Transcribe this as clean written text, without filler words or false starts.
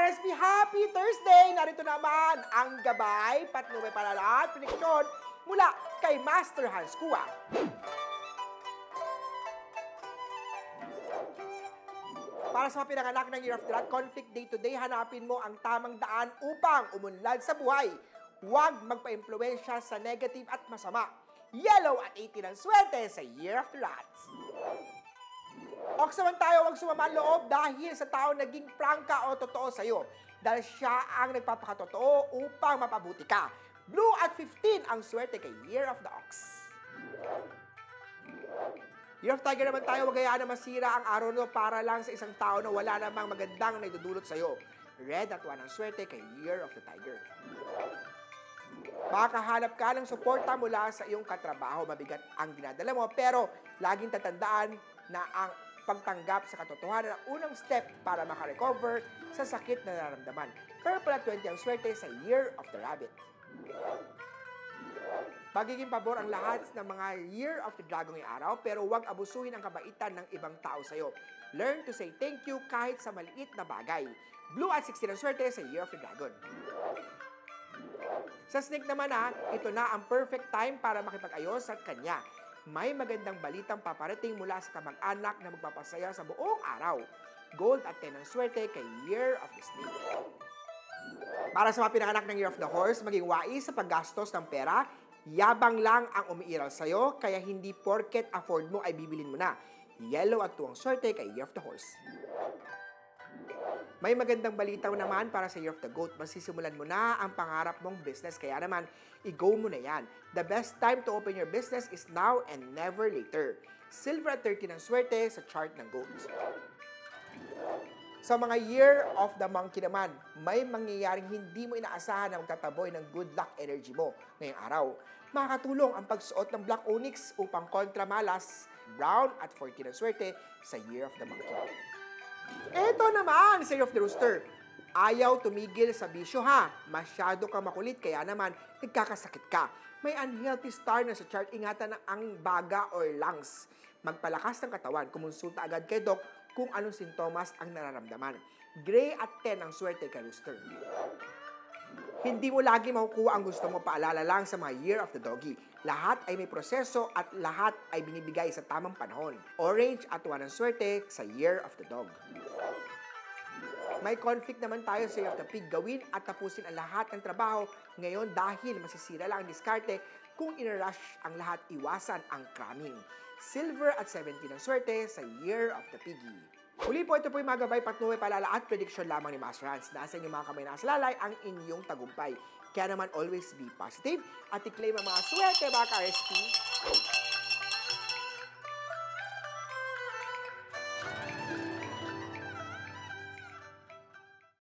ka-RSP, happy Thursday! Narito naman ang gabay, patnubay palala at prediksyon mula kay Master Hans Kua. Para sa mga pinanganak ng Year of the Rat, Conflict Day Today, hanapin mo ang tamang daan upang umunlad sa buhay. Huwag magpa-impluensya sa negative at masama. Yellow at 18 ang swerte sa Year of the Rat. Ox naman tayo, huwag sumama ang loob dahil sa tao naging prangka o totoo sa'yo. Dahil siya ang nagpapakatotoo upang mapabuti ka. Blue at 15 ang swerte kay Year of the Ox. Year of Tiger naman tayo, huwag hayaan na masira ang araw no para lang sa isang tao na wala namang magandang naidudulot sa'yo. Red at 1 ang swerte kay Year of the Tiger. Makahanap ka ng suporta mula sa iyong katrabaho. Mabigat ang dinadala mo, pero laging tatandaan na ang pagtanggap sa katotohanan ang unang step para makarecover sa sakit na nararamdaman. Purple at 20 ang swerte sa Year of the Rabbit. Magiging pabor ang lahat ng mga Year of the Dragon ngayong araw, pero huwag abusuhin ang kabaitan ng ibang tao sa'yo. Learn to say thank you kahit sa maliit na bagay. Blue at 16 ang swerte sa Year of the Dragon. Sa Snake naman ito na ang perfect time para makipag-ayos at kanya. May magandang balitang paparating mula sa kamag-anak na magpapasaya sa buong araw. Gold at 10 ang swerte kay Year of the Snake. Para sa mga pinanganak ng Year of the Horse, maging wais sa paggastos ng pera. Yabang lang ang umiiral sa'yo, kaya hindi porket afford mo ay bibilin mo na. Yellow at 2 ang swerte kay Year of the Horse. May magandang balita naman para sa Year of the Goat. Masisimulan mo na ang pangarap mong business, kaya naman, i-go mo na yan. The best time to open your business is now and never later. Silver at 13 ang swerte sa chart ng Goat. Sa mga Year of the Monkey naman, may mangyayaring hindi mo inaasahan na magtataboy ng good luck energy mo ngayong araw. Makakatulong ang pagsuot ng Black Onyx upang kontra malas. Brown at 14 ang swerte sa Year of the Monkey. Ito naman sa Year of the Rooster. Ayaw tumigil sa bisyo ha. Masyado kang makulit kaya naman nagkakasakit ka. May unhealthy star na sa chart, ingatan ang baga or lungs. Magpalakas ng katawan, kumonsulta agad kay Doc kung anong sintomas ang nararamdaman. Gray at 10 ang swerte kay Rooster. Hindi mo lagi makukuha ang gusto mo, paalala lang sa mga Year of the Doggy. Lahat ay may proseso at lahat ay binibigay sa tamang panahon. Orange at 1 ang swerte sa Year of the Dog. May conflict naman tayo sa Year of the Pig. Gawin at tapusin ang lahat ng trabaho ngayon dahil masisira lang ang diskarte. Kung inarush ang lahat, iwasan ang cramming. Silver at 17 ang swerte sa Year of the Piggy. Huli po, ito po yung mga gabay, patnubay, palala at prediksyon lamang ni Master Hans. Nasa inyong mga kamay na salalay ang inyong tagumpay. Kaya naman always be positive at i-claim ang mga swerte mga ka-RSP.